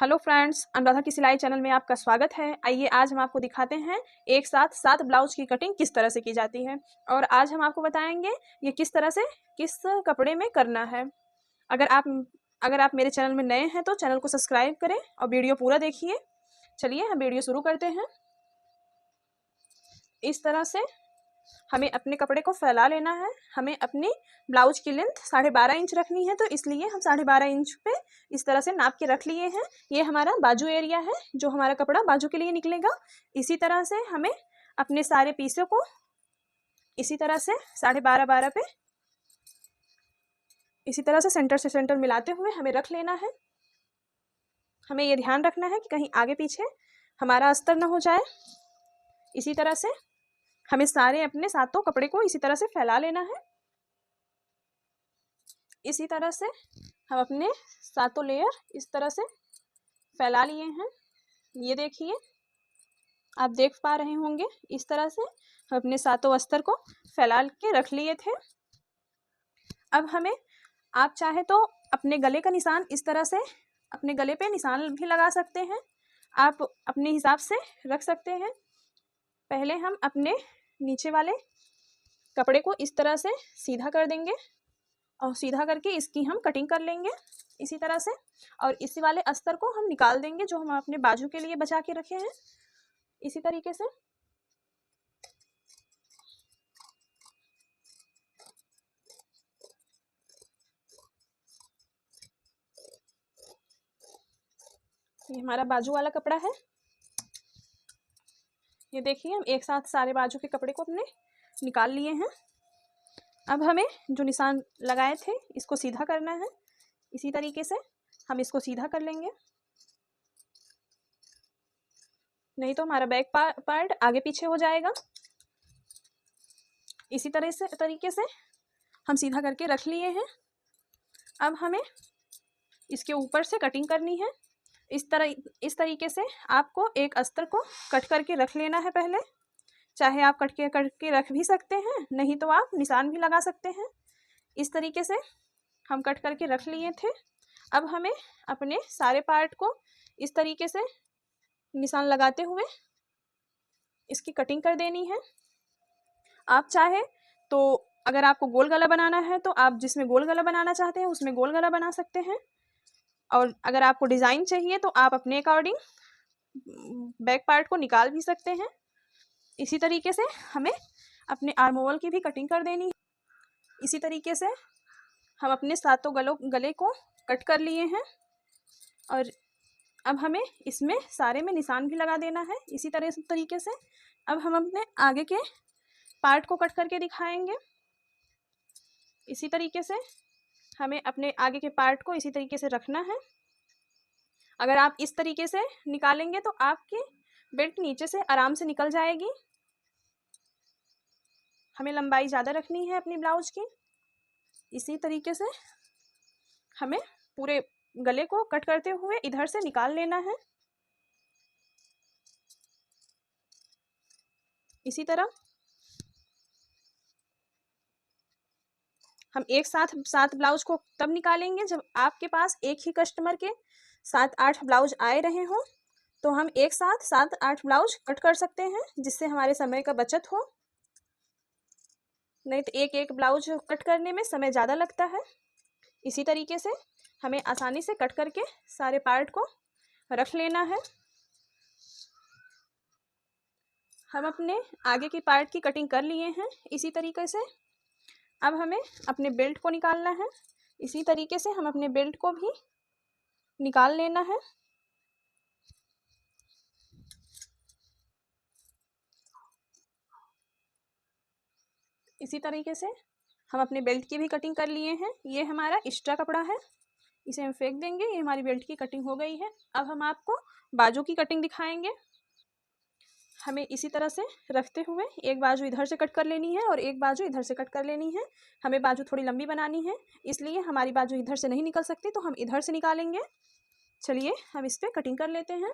Hello friends, Anuradha की सिलाई channel में आपका स्वागत है। आइए आज हम आपको दिखाते हैं एक साथ 7 ब्लाउज की कटिंग किस तरह से की जाती है और आज हम आपको बताएंगे ये किस तरह से किस कपड़े में करना है। अगर आप मेरे चैनल में नए हैं तो चैनल को सब्सक्राइब करें और वीडियो पूरा देखिए। चलिए हम वीडियो शुरू करते हैं। इस तरह से हमें अपने कपड़े को फैला लेना है। हमें अपनी ब्लाउज की लेंथ 12.5 इंच रखनी है, तो इसलिए हम 12.5 इंच पे इस तरह से नाप के रख लिए हैं। ये हमारा बाजू एरिया है, जो हमारा कपड़ा बाजू के लिए निकलेगा। इसी तरह से हमें अपने सारे पीसों को इसी तरह से 12.5 पे इसी तरह से सेंटर से सेंटर मिलाते हुए हमें रख लेना है। हमें ये ध्यान रखना है कि कहीं आगे पीछे हमारा अस्तर न हो जाए। इसी तरह से हमें सारे अपने सातों कपड़े को इसी तरह से फैला लेना है। इसी तरह से हम अपने सातों लेयर इस तरह से फैला लिए हैं। ये देखिए, आप देख पा रहे होंगे इस तरह से हम अपने सातों अस्तर को फैला के रख लिए थे। अब हमें, आप चाहे तो अपने गले का निशान इस तरह से अपने गले पे निशान भी लगा सकते हैं। आप अपने हिसाब से रख सकते हैं। पहले हम अपने नीचे वाले कपड़े को इस तरह से सीधा कर देंगे और सीधा करके इसकी हम कटिंग कर लेंगे इसी तरह से। और इसी वाले अस्तर को हम निकाल देंगे जो हम अपने बाजू के लिए बचा के रखे हैं। इसी तरीके से ये हमारा बाजू वाला कपड़ा है। ये देखिए, हम एक साथ सारे बाजू के कपड़े को अपने निकाल लिए हैं। अब हमें जो निशान लगाए थे इसको सीधा करना है। इसी तरीके से हम इसको सीधा कर लेंगे, नहीं तो हमारा बैक पार्ट आगे पीछे हो जाएगा। इसी तरीके से हम सीधा करके रख लिए हैं। अब हमें इसके ऊपर से कटिंग करनी है। इस तरीके से आपको एक अस्तर को कट करके रख लेना है पहले। चाहे आप कट के रख भी सकते हैं, नहीं तो आप निशान भी लगा सकते हैं। इस तरीके से हम कट करके रख लिए थे। अब हमें अपने सारे पार्ट को इस तरीके से निशान लगाते हुए इसकी कटिंग कर देनी है। आप चाहे तो अगर आपको गोल गला बनाना है तो आप जिसमें गोल गला बनाना चाहते हैं उसमें गोल गला बना सकते हैं। और अगर आपको डिज़ाइन चाहिए तो आप अपने अकॉर्डिंग बैक पार्ट को निकाल भी सकते हैं। इसी तरीके से हमें अपने आर्म होल की भी कटिंग कर देनी है। इसी तरीके से हम अपने सातों गले को कट कर लिए हैं और अब हमें इसमें सारे में निशान भी लगा देना है। इसी तरीके से अब हम अपने आगे के पार्ट को कट करके दिखाएंगे। इसी तरीके से हमें अपने आगे के पार्ट को इसी तरीके से रखना है। अगर आप इस तरीके से निकालेंगे तो आपकी बेल्ट नीचे से आराम से निकल जाएगी। हमें लंबाई ज़्यादा रखनी है अपनी ब्लाउज की। इसी तरीके से हमें पूरे गले को कट करते हुए इधर से निकाल लेना है। इसी तरह हम एक साथ 7 ब्लाउज को तब निकालेंगे जब आपके पास एक ही कस्टमर के 7-8 ब्लाउज आए रहे हों। तो हम एक साथ 7-8 ब्लाउज कट कर सकते हैं, जिससे हमारे समय का बचत हो। नहीं तो एक एक ब्लाउज कट करने में समय ज़्यादा लगता है। इसी तरीके से हमें आसानी से कट करके सारे पार्ट को रख लेना है। हम अपने आगे की पार्ट की कटिंग कर लिए हैं। इसी तरीके से अब हमें अपने बेल्ट को निकालना है। इसी तरीके से हम अपने बेल्ट को भी निकाल लेना है। इसी तरीके से हम अपने बेल्ट की भी कटिंग कर लिए हैं। ये हमारा एक्स्ट्रा कपड़ा है, इसे हम फेंक देंगे। ये हमारी बेल्ट की कटिंग हो गई है। अब हम आपको बाजू की कटिंग दिखाएंगे। हमें इसी तरह से रखते हुए एक बाजू इधर से कट कर लेनी है और एक बाजू इधर से कट कर लेनी है। हमें बाजू थोड़ी लंबी बनानी है, इसलिए हमारी बाजू इधर से नहीं निकल सकती, तो हम इधर से निकालेंगे। चलिए हम इस पर कटिंग कर लेते हैं।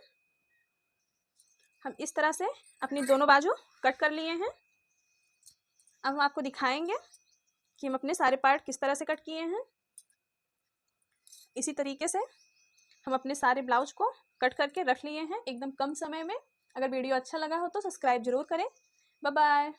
हम इस तरह से अपनी दोनों बाजू कट कर लिए हैं। अब हम आपको दिखाएंगे कि हम अपने सारे पार्ट किस तरह से कट किए हैं। इसी तरीके से हम अपने सारे ब्लाउज को कट करके रख लिए हैं एकदम कम समय में। अगर वीडियो अच्छा लगा हो तो सब्सक्राइब जरूर करें। Bye bye.